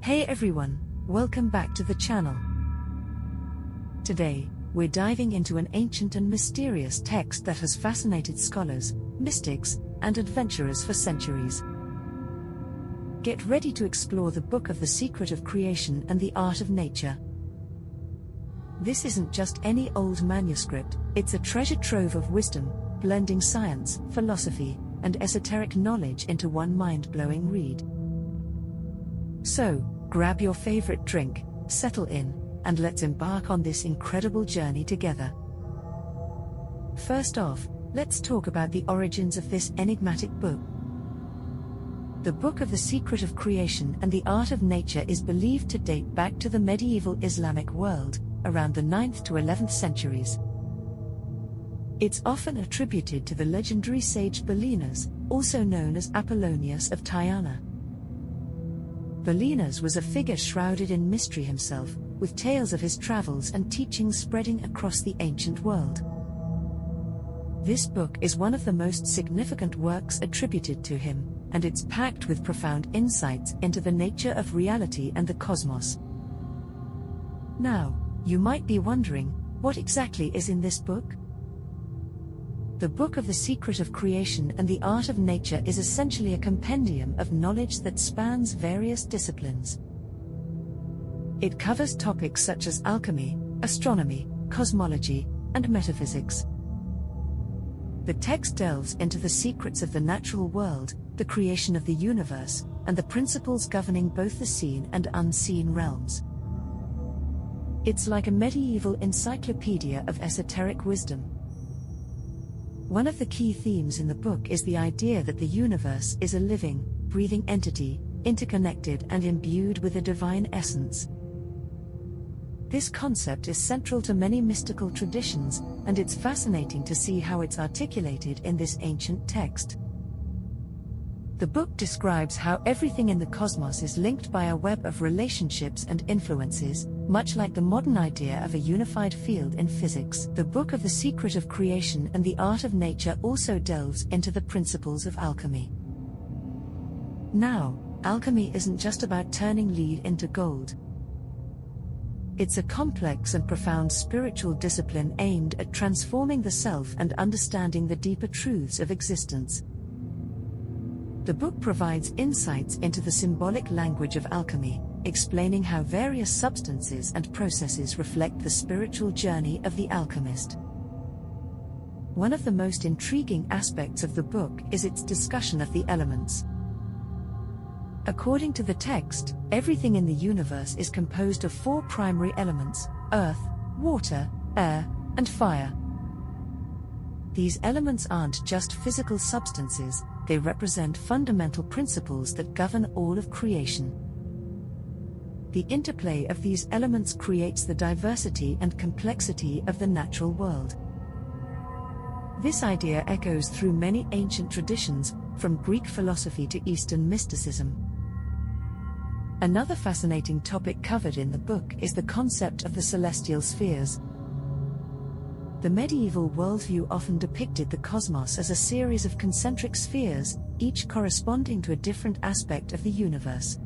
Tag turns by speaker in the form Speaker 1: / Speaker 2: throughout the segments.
Speaker 1: Hey everyone, welcome back to the channel. Today, we're diving into an ancient and mysterious text that has fascinated scholars, mystics, and adventurers for centuries. Get ready to explore the book of the secret of creation and the art of nature. This isn't just any old manuscript, it's a treasure trove of wisdom, blending science, philosophy, and esoteric knowledge into one mind-blowing read. So, grab your favorite drink, settle in, and let's embark on this incredible journey together. First off, let's talk about the origins of this enigmatic book. The Book of the Secret of Creation and the Art of Nature is believed to date back to the medieval Islamic world, around the 9th to 11th centuries. It's often attributed to the legendary sage Belinas, also known as Apollonius of Tyana. Belinas was a figure shrouded in mystery himself, with tales of his travels and teachings spreading across the ancient world. This book is one of the most significant works attributed to him, and it's packed with profound insights into the nature of reality and the cosmos. Now, you might be wondering, what exactly is in this book? The Book of the Secret of Creation and the Art of Nature is essentially a compendium of knowledge that spans various disciplines. It covers topics such as alchemy, astronomy, cosmology, and metaphysics. The text delves into the secrets of the natural world, the creation of the universe, and the principles governing both the seen and unseen realms. It's like a medieval encyclopedia of esoteric wisdom. One of the key themes in the book is the idea that the universe is a living, breathing entity, interconnected and imbued with a divine essence. This concept is central to many mystical traditions, and it's fascinating to see how it's articulated in this ancient text. The book describes how everything in the cosmos is linked by a web of relationships and influences, much like the modern idea of a unified field in physics. The Book of the Secret of Creation and the Art of Nature also delves into the principles of alchemy. Now, alchemy isn't just about turning lead into gold. It's a complex and profound spiritual discipline aimed at transforming the self and understanding the deeper truths of existence. The book provides insights into the symbolic language of alchemy, explaining how various substances and processes reflect the spiritual journey of the alchemist. One of the most intriguing aspects of the book is its discussion of the elements. According to the text, everything in the universe is composed of 4 primary elements: earth, water, air, and fire. These elements aren't just physical substances, they represent fundamental principles that govern all of creation. The interplay of these elements creates the diversity and complexity of the natural world. This idea echoes through many ancient traditions, from Greek philosophy to Eastern mysticism. Another fascinating topic covered in the book is the concept of the celestial spheres. The medieval worldview often depicted the cosmos as a series of concentric spheres, each corresponding to a different aspect of the universe.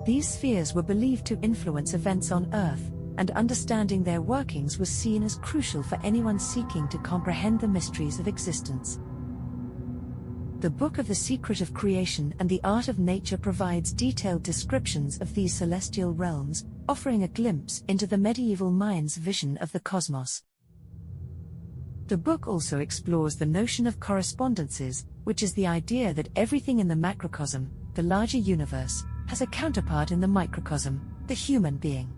Speaker 1: These spheres were believed to influence events on Earth, and understanding their workings was seen as crucial for anyone seeking to comprehend the mysteries of existence. The Book of the Secret of Creation and the Art of Nature provides detailed descriptions of these celestial realms, offering a glimpse into the medieval mind's vision of the cosmos. The book also explores the notion of correspondences, which is the idea that everything in the macrocosm, the larger universe, has a counterpart in the microcosm, the human being.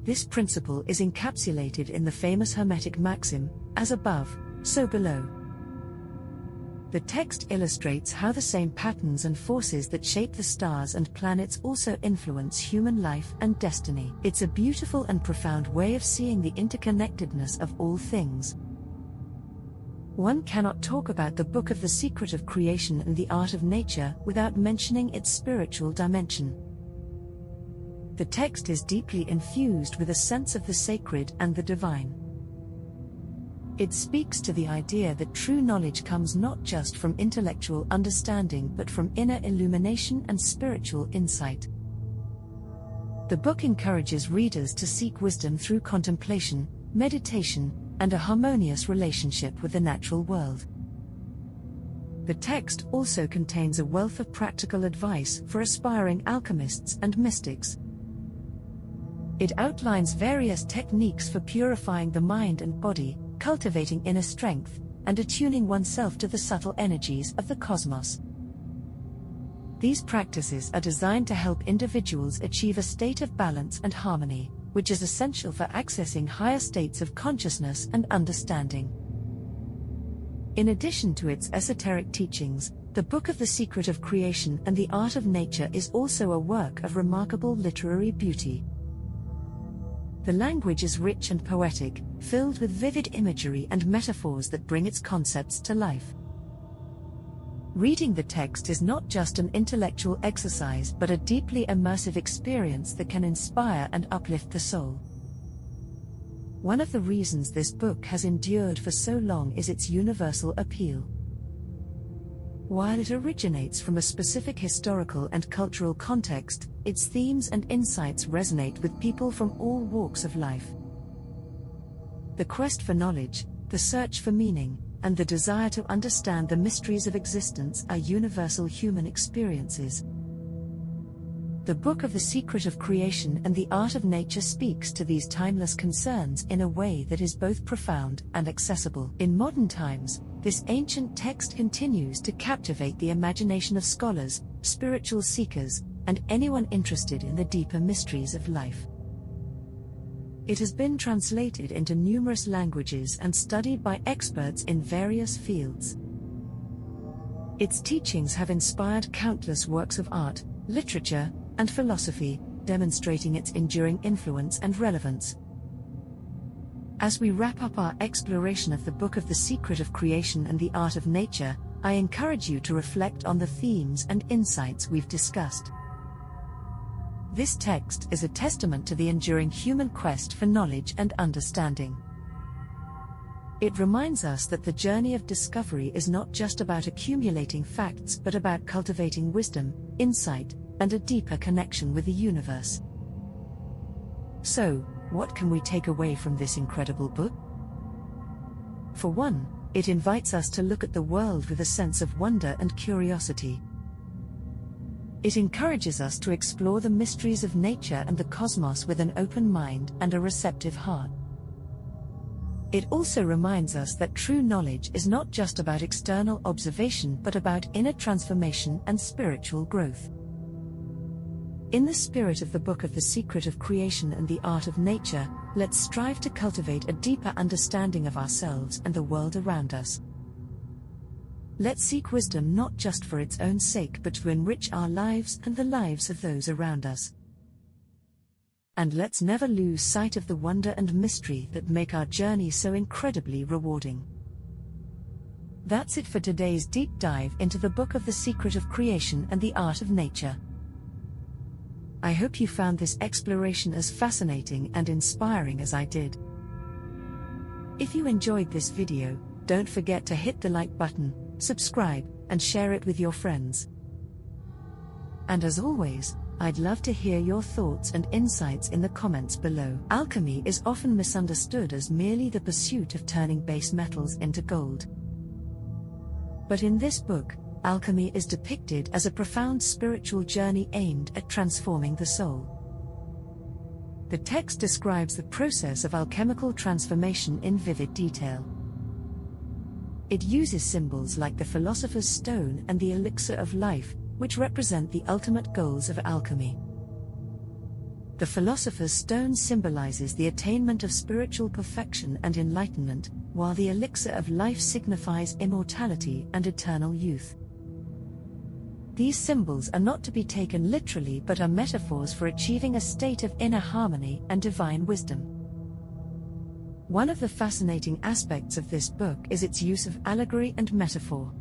Speaker 1: This principle is encapsulated in the famous Hermetic Maxim, as above, so below. The text illustrates how the same patterns and forces that shape the stars and planets also influence human life and destiny. It's a beautiful and profound way of seeing the interconnectedness of all things. One cannot talk about the Book of the Secret of Creation and the Art of Nature without mentioning its spiritual dimension. The text is deeply infused with a sense of the sacred and the divine. It speaks to the idea that true knowledge comes not just from intellectual understanding but from inner illumination and spiritual insight. The book encourages readers to seek wisdom through contemplation, meditation, and a harmonious relationship with the natural world. The text also contains a wealth of practical advice for aspiring alchemists and mystics. It outlines various techniques for purifying the mind and body, cultivating inner strength, and attuning oneself to the subtle energies of the cosmos. These practices are designed to help individuals achieve a state of balance and harmony, which is essential for accessing higher states of consciousness and understanding. In addition to its esoteric teachings, the Book of the Secret of Creation and the Art of Nature is also a work of remarkable literary beauty. The language is rich and poetic, filled with vivid imagery and metaphors that bring its concepts to life. Reading the text is not just an intellectual exercise but a deeply immersive experience that can inspire and uplift the soul. One of the reasons this book has endured for so long is its universal appeal. While it originates from a specific historical and cultural context, its themes and insights resonate with people from all walks of life. The quest for knowledge, the search for meaning, and the desire to understand the mysteries of existence are universal human experiences. The Book of the Secret of Creation and the Art of Nature speaks to these timeless concerns in a way that is both profound and accessible. In modern times, this ancient text continues to captivate the imagination of scholars, spiritual seekers, and anyone interested in the deeper mysteries of life. It has been translated into numerous languages and studied by experts in various fields. Its teachings have inspired countless works of art, literature, and philosophy, demonstrating its enduring influence and relevance. As we wrap up our exploration of the Book of the Secret of Creation and the Art of Nature, I encourage you to reflect on the themes and insights we've discussed. This text is a testament to the enduring human quest for knowledge and understanding. It reminds us that the journey of discovery is not just about accumulating facts but about cultivating wisdom, insight, and a deeper connection with the universe. So, what can we take away from this incredible book? For one, it invites us to look at the world with a sense of wonder and curiosity. It encourages us to explore the mysteries of nature and the cosmos with an open mind and a receptive heart. It also reminds us that true knowledge is not just about external observation but about inner transformation and spiritual growth. In the spirit of the Book of the Secret of Creation and the Art of Nature, let's strive to cultivate a deeper understanding of ourselves and the world around us. Let's seek wisdom not just for its own sake but to enrich our lives and the lives of those around us. And let's never lose sight of the wonder and mystery that make our journey so incredibly rewarding. That's it for today's deep dive into the Book of the Secret of Creation and the Art of Nature. I hope you found this exploration as fascinating and inspiring as I did. If you enjoyed this video, don't forget to hit the like button, subscribe, and share it with your friends. And as always, I'd love to hear your thoughts and insights in the comments below. Alchemy is often misunderstood as merely the pursuit of turning base metals into gold. But in this book, alchemy is depicted as a profound spiritual journey aimed at transforming the soul. The text describes the process of alchemical transformation in vivid detail. It uses symbols like the philosopher's stone and the elixir of life, which represent the ultimate goals of alchemy. The philosopher's stone symbolizes the attainment of spiritual perfection and enlightenment, while the elixir of life signifies immortality and eternal youth. These symbols are not to be taken literally but are metaphors for achieving a state of inner harmony and divine wisdom. One of the fascinating aspects of this book is its use of allegory and metaphor.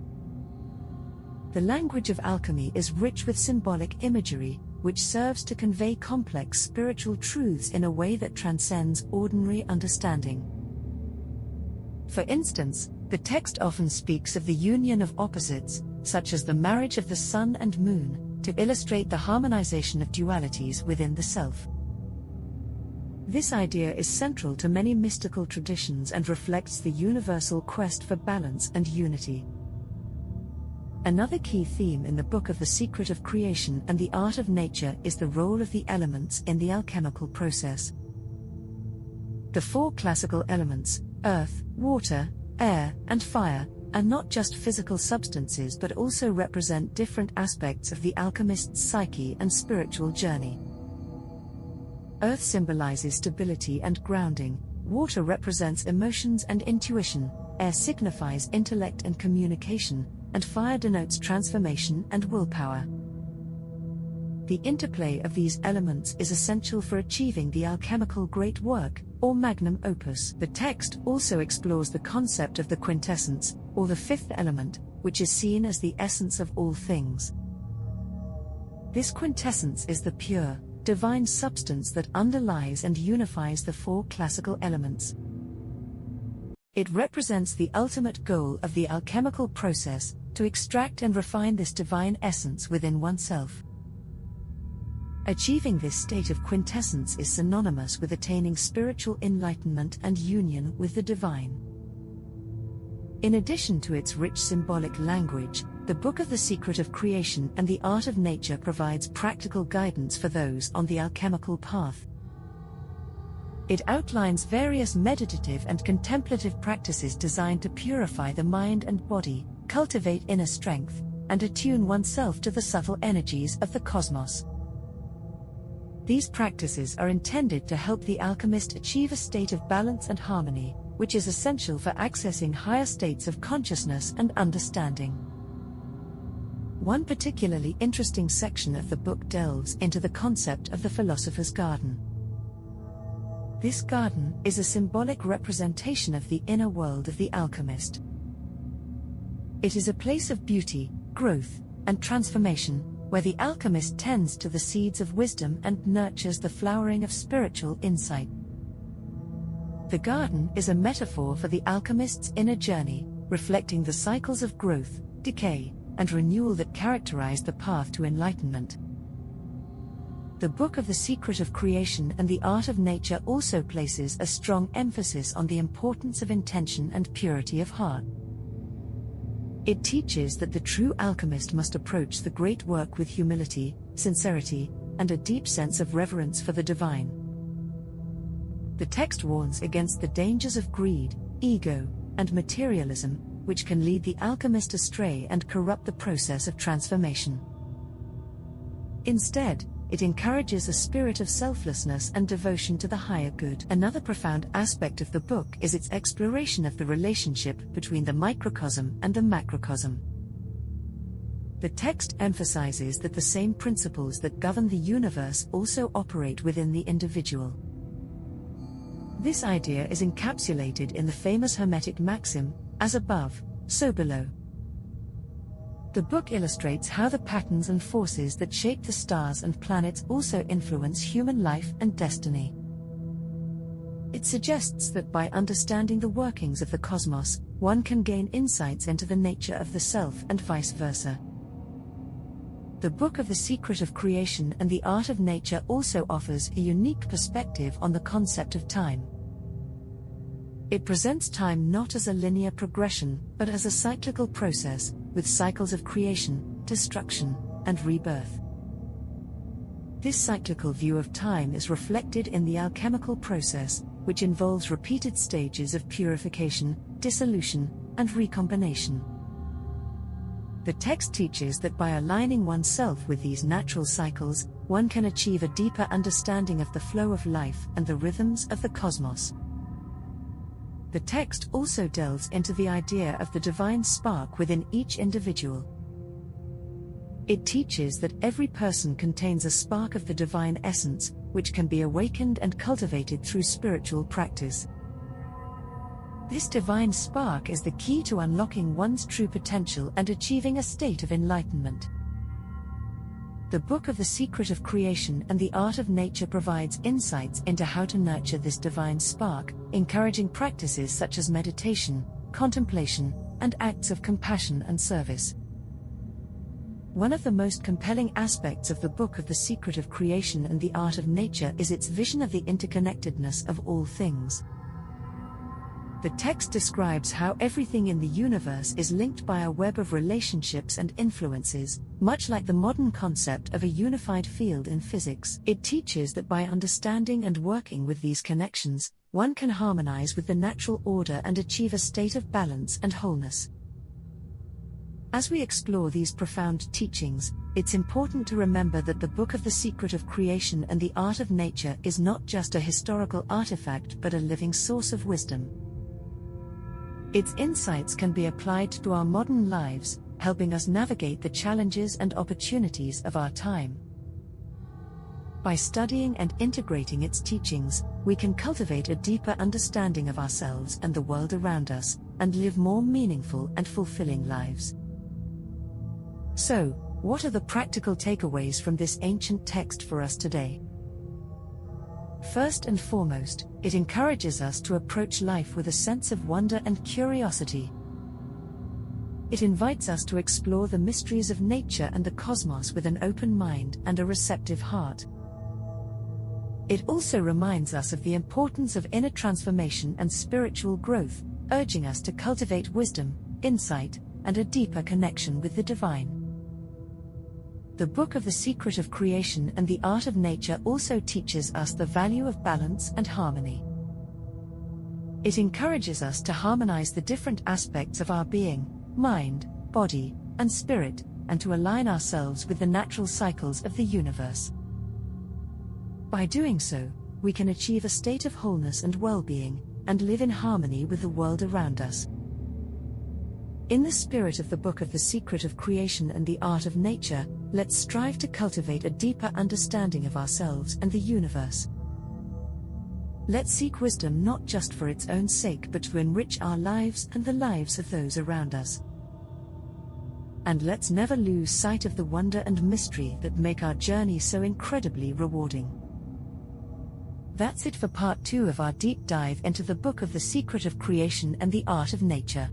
Speaker 1: The language of alchemy is rich with symbolic imagery, which serves to convey complex spiritual truths in a way that transcends ordinary understanding. For instance, the text often speaks of the union of opposites, such as the marriage of the sun and moon, to illustrate the harmonization of dualities within the self. This idea is central to many mystical traditions and reflects the universal quest for balance and unity. Another key theme in the Book of the Secret of Creation and the Art of Nature is the role of the elements in the alchemical process. The four classical elements, earth, water, air, and fire, are not just physical substances but also represent different aspects of the alchemist's psyche and spiritual journey. Earth symbolizes stability and grounding, water represents emotions and intuition, air signifies intellect and communication, and fire denotes transformation and willpower. The interplay of these elements is essential for achieving the alchemical great work, or magnum opus. The text also explores the concept of the quintessence, or the fifth element, which is seen as the essence of all things. This quintessence is the pure, divine substance that underlies and unifies the four classical elements. It represents the ultimate goal of the alchemical process, to extract and refine this divine essence within oneself. Achieving this state of quintessence is synonymous with attaining spiritual enlightenment and union with the divine. In addition to its rich symbolic language, the Book of the Secret of Creation and the Art of Nature provides practical guidance for those on the alchemical path. It outlines various meditative and contemplative practices designed to purify the mind and body, cultivate inner strength, and attune oneself to the subtle energies of the cosmos. These practices are intended to help the alchemist achieve a state of balance and harmony, which is essential for accessing higher states of consciousness and understanding. One particularly interesting section of the book delves into the concept of the philosopher's garden. This garden is a symbolic representation of the inner world of the alchemist. It is a place of beauty, growth, and transformation, where the alchemist tends to the seeds of wisdom and nurtures the flowering of spiritual insight. The garden is a metaphor for the alchemist's inner journey, reflecting the cycles of growth, decay, and renewal that characterize the path to enlightenment. The Book of the Secret of Creation and the Art of Nature also places a strong emphasis on the importance of intention and purity of heart. It teaches that the true alchemist must approach the great work with humility, sincerity, and a deep sense of reverence for the divine. The text warns against the dangers of greed, ego, and materialism, which can lead the alchemist astray and corrupt the process of transformation. Instead, it encourages a spirit of selflessness and devotion to the higher good. Another profound aspect of the book is its exploration of the relationship between the microcosm and the macrocosm. The text emphasizes that the same principles that govern the universe also operate within the individual. This idea is encapsulated in the famous Hermetic Maxim, as above, so below. The book illustrates how the patterns and forces that shape the stars and planets also influence human life and destiny. It suggests that by understanding the workings of the cosmos, one can gain insights into the nature of the self and vice versa. The Book of the Secret of Creation and the Art of Nature also offers a unique perspective on the concept of time. It presents time not as a linear progression, but as a cyclical process, with cycles of creation, destruction, and rebirth. This cyclical view of time is reflected in the alchemical process, which involves repeated stages of purification, dissolution, and recombination. The text teaches that by aligning oneself with these natural cycles, one can achieve a deeper understanding of the flow of life and the rhythms of the cosmos. The text also delves into the idea of the divine spark within each individual. It teaches that every person contains a spark of the divine essence, which can be awakened and cultivated through spiritual practice. This divine spark is the key to unlocking one's true potential and achieving a state of enlightenment. The Book of the Secret of Creation and the Art of Nature provides insights into how to nurture this divine spark, encouraging practices such as meditation, contemplation, and acts of compassion and service. One of the most compelling aspects of the Book of the Secret of Creation and the Art of Nature is its vision of the interconnectedness of all things. The text describes how everything in the universe is linked by a web of relationships and influences, much like the modern concept of a unified field in physics. It teaches that by understanding and working with these connections, one can harmonize with the natural order and achieve a state of balance and wholeness. As we explore these profound teachings, it's important to remember that the Book of the Secret of Creation and the Art of Nature is not just a historical artifact but a living source of wisdom. Its insights can be applied to our modern lives, helping us navigate the challenges and opportunities of our time. By studying and integrating its teachings, we can cultivate a deeper understanding of ourselves and the world around us, and live more meaningful and fulfilling lives. So, what are the practical takeaways from this ancient text for us today? First and foremost, it encourages us to approach life with a sense of wonder and curiosity. It invites us to explore the mysteries of nature and the cosmos with an open mind and a receptive heart. It also reminds us of the importance of inner transformation and spiritual growth, urging us to cultivate wisdom, insight, and a deeper connection with the divine. The Book of the Secret of Creation and the Art of Nature also teaches us the value of balance and harmony. It encourages us to harmonize the different aspects of our being, mind, body, and spirit, and to align ourselves with the natural cycles of the universe. By doing so, we can achieve a state of wholeness and well-being, and live in harmony with the world around us. In the spirit of the Book of the Secret of Creation and the Art of Nature, let's strive to cultivate a deeper understanding of ourselves and the universe. Let's seek wisdom not just for its own sake but to enrich our lives and the lives of those around us. And let's never lose sight of the wonder and mystery that make our journey so incredibly rewarding. That's it for part 2 of our deep dive into the Book of the Secret of Creation and the Art of Nature.